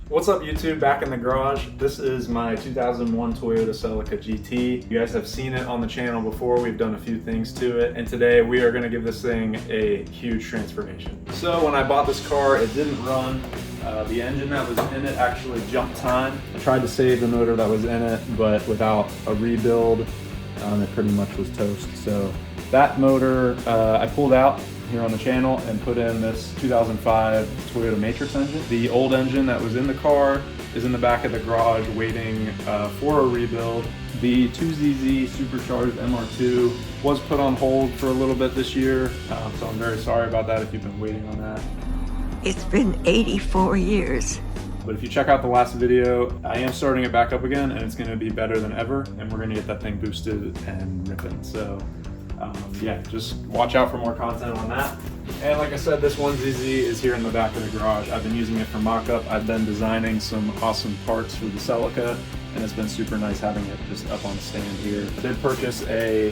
What's up YouTube, back in the garage. This is my 2001 Toyota Celica GT. You guys have seen it on the channel before. We've done a few things to it, and today we are gonna give this thing a huge transformation. So when I bought this car, it didn't run. The engine that was in it actually jumped time. I tried to save the motor that was in it, but without a rebuild, it pretty much was toast. So that motor I pulled out here on the channel and put in this 2005 Toyota Matrix engine. The old engine that was in the car is in the back of the garage waiting for a rebuild. The 2ZZ supercharged MR2 was put on hold for a little bit this year, so I'm very sorry about that if you've been waiting on that. It's been 84 years. But if you check out the last video, I am starting it back up again, and it's gonna be better than ever, and we're gonna get that thing boosted and ripping. So yeah, just watch out for more content on that. And like I said, this 1ZZ is here in the back of the garage. I've been using it for mock-up. I've been designing some awesome parts for the Celica, and it's been super nice having it just up on the stand here. I did purchase a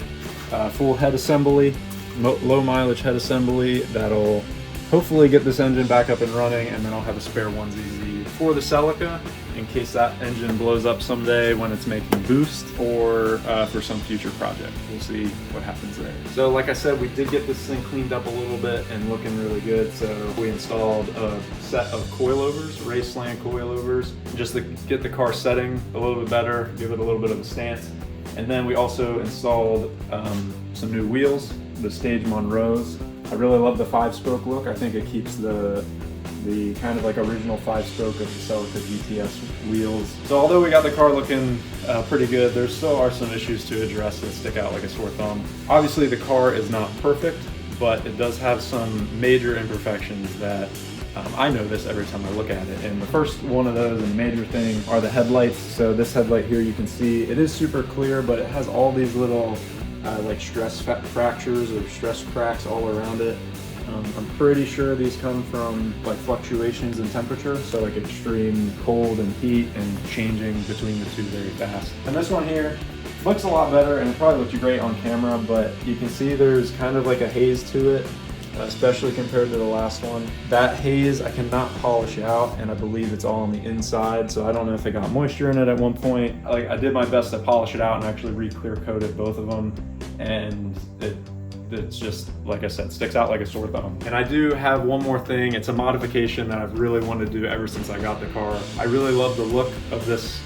full head assembly, low mileage head assembly that'll hopefully get this engine back up and running, and then I'll have a spare 1ZZ for the Celica in case that engine blows up someday when it's making boost, or for some future project. We'll see what happens there. So like I said, we did get this thing cleaned up a little bit and looking really good. So we installed a set of coilovers, Raceland coilovers, just to get the car setting a little bit better, give it a little bit of a stance. And then we also installed some new wheels, the Stage Monroes. I really love the 5-spoke look. I think it keeps the kind of like original 5-spoke of the Celica GTS wheels. So although we got the car looking pretty good, there still are some issues to address that stick out like a sore thumb. Obviously the car is not perfect, but it does have some major imperfections that I notice every time I look at it. And the first one of those and major thing are the headlights. So this headlight here, you can see it is super clear, but it has all these little like stress fractures or stress cracks all around it. I'm pretty sure these come from like fluctuations in temperature, so like extreme cold and heat and changing between the two very fast. And this one here looks a lot better, and it probably looked great on camera, but you can see there's kind of like a haze to it, especially compared to the last one. That haze I cannot polish out, and I believe it's all on the inside, so I don't know if it got moisture in it at one point. Like, I did my best to polish it out and actually re-clear coated both of them, and it's just, like I said, sticks out like a sore thumb. And I do have one more thing. It's a modification that I've really wanted to do ever since I got the car. I really love the look of this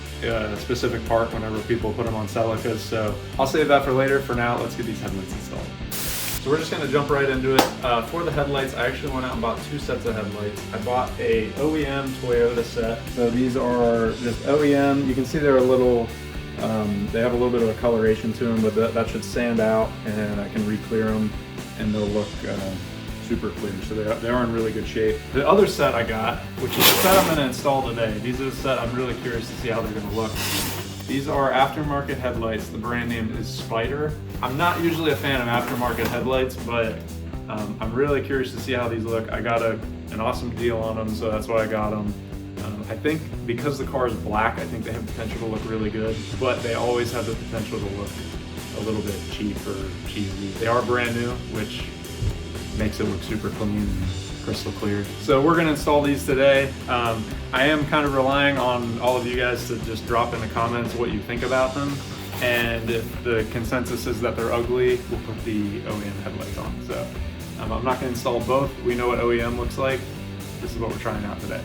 specific part whenever people put them on Celicas, so I'll save that for later. For now, let's get these headlights installed. So we're just gonna jump right into it. For the headlights, I actually went out and bought 2 sets of headlights. I bought a OEM Toyota set. So these are just OEM. You can see they're a little, they have a little bit of a coloration to them, but that should sand out, and I can re-clear them and they'll look super clear. So they are in really good shape. The other set I got, which is the set I'm gonna install today, these are the set I'm really curious to see how they're gonna look. These are Aftermarket headlights. The brand name is Spyder. I'm not usually a fan of Aftermarket headlights, but I'm really curious to see how these look. I got an awesome deal on them, so that's why I got them. I think because the car is black, I think they have potential to look really good, but they always have the potential to look a little bit cheap or cheesy. They are brand new, which makes it look super clean and crystal clear. So we're gonna install these today. I am kind of relying on all of you guys to just drop in the comments what you think about them. And if the consensus is that they're ugly, we'll put the OEM headlights on. So I'm not gonna install both. We know what OEM looks like. This is what we're trying out today.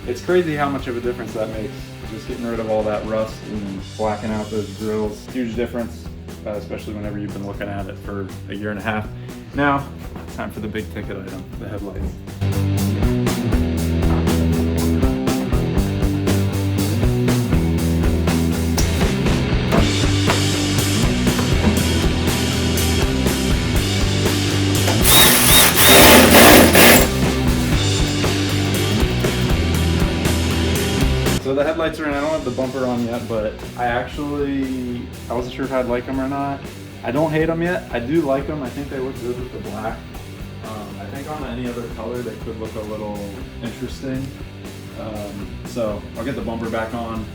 It's crazy how much of a difference that makes. Just getting rid of all that rust and blacking out those grills. Huge difference, especially whenever you've been looking at it for a year and a half. Now, time for the big ticket item, the headlights. So the headlights are in. I don't have the bumper on yet, but I wasn't sure if I'd like them or not. I don't hate them yet. I do like them. I think they look good with the black. I think on any other color they could look a little interesting. So I'll get the bumper back on,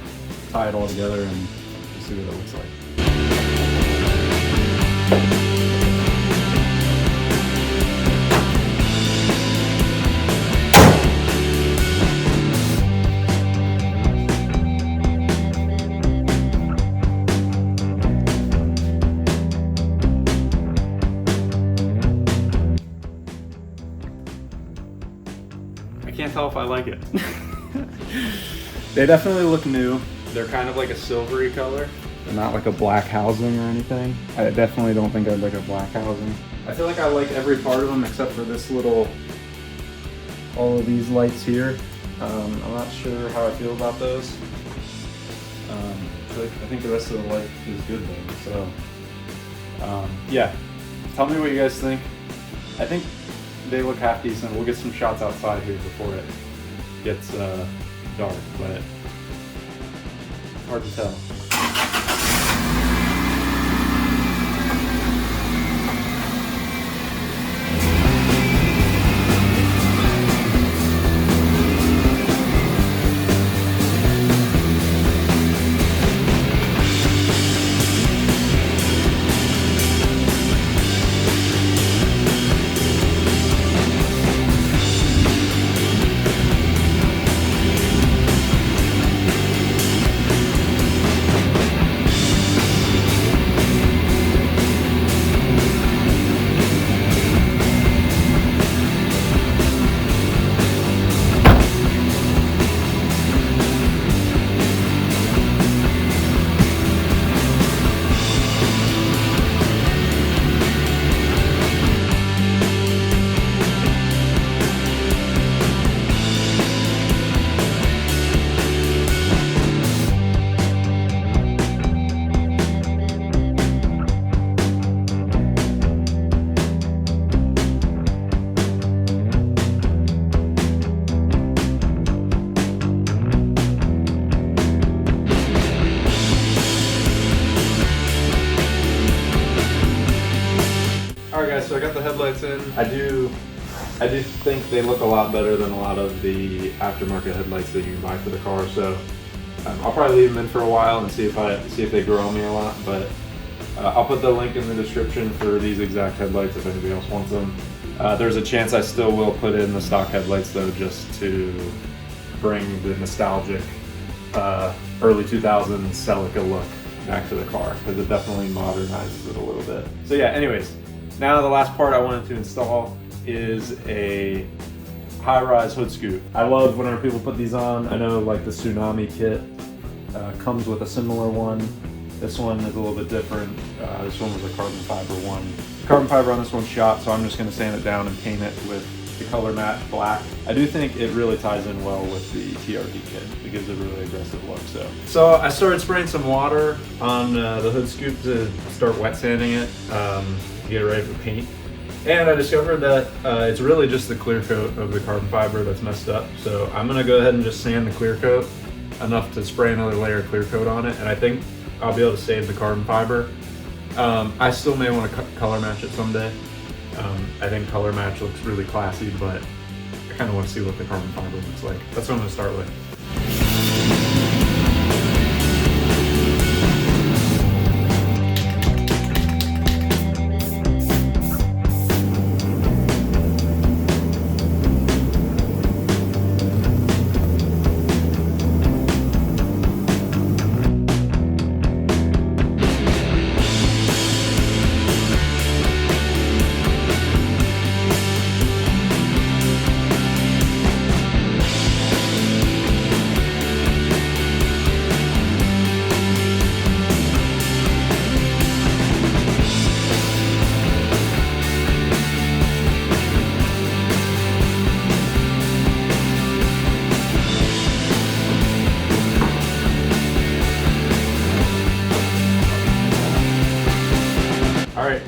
tie it all together, and see what it looks like. I can't tell if I like it. They definitely look new. They're kind of like a silvery color. They're not like a black housing or anything. I definitely don't think I'd like a black housing. I feel like I like every part of them except for this little, all of these lights here. I'm not sure how I feel about those. I think the rest of the light is good though. So, yeah. Tell me what you guys think. I think they look half decent. We'll get some shots outside here before it gets dark, but it's hard to tell. Alright guys, so I got the headlights in. I do think they look a lot better than a lot of the aftermarket headlights that you can buy for the car. So I'll probably leave them in for a while and see if they grow on me a lot. But I'll put the link in the description for these exact headlights if anybody else wants them. There's a chance I still will put in the stock headlights though, just to bring the nostalgic early 2000s Celica look back to the car, because it definitely modernizes it a little bit. So yeah, anyways, now the last part I wanted to install is a high-rise hood scoop. I love whenever people put these on. I know like the Tsunami kit comes with a similar one. This one is a little bit different. This one was a carbon fiber one. The carbon fiber on this one's shot, so I'm just going to sand it down and paint it with the color matte black. I do think it really ties in well with the TRD kit. It gives a really aggressive look. So I started spraying some water on the hood scoop to start wet sanding it, to get it ready for paint. And I discovered that it's really just the clear coat of the carbon fiber that's messed up. So I'm gonna go ahead and just sand the clear coat enough to spray another layer of clear coat on it, and I think I'll be able to save the carbon fiber. I still may want to color match it someday. I think color match looks really classy, but I kind of want to see what the carbon fiber looks like. That's what I'm gonna start with.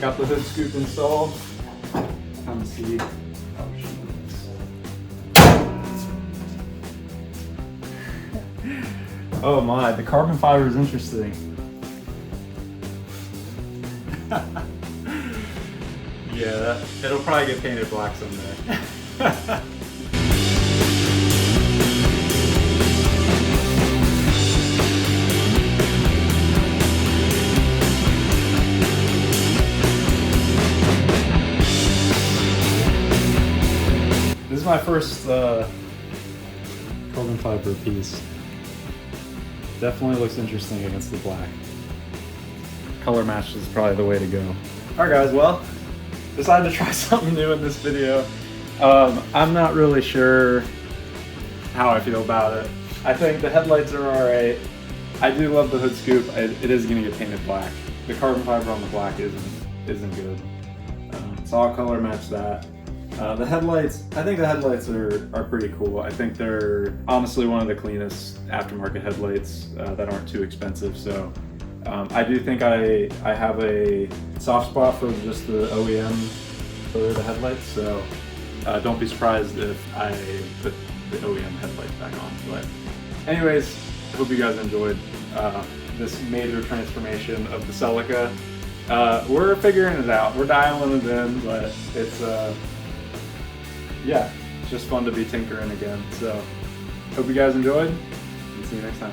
got the hood scoop installed. Time to see how she looks. Oh my, the carbon fiber is interesting. Yeah, it'll probably get painted black someday. This is my first carbon fiber piece. Definitely looks interesting against the black. Color match is probably the way to go. Alright guys, well, decided to try something new in this video. I'm not really sure how I feel about it. I think the headlights are alright. I do love the hood scoop. It is going to get painted black. The carbon fiber on the black isn't good. So I'll color match that. The headlights, I think the headlights are pretty cool. I think they're honestly one of the cleanest aftermarket headlights that aren't too expensive. So I do think I have a soft spot for just the OEM for the headlights. So don't be surprised if I put the OEM headlights back on. But anyways, I hope you guys enjoyed this major transformation of the Celica. We're figuring it out. We're dialing it in, but it's yeah, it's just fun to be tinkering again. So hope you guys enjoyed, and see you next time.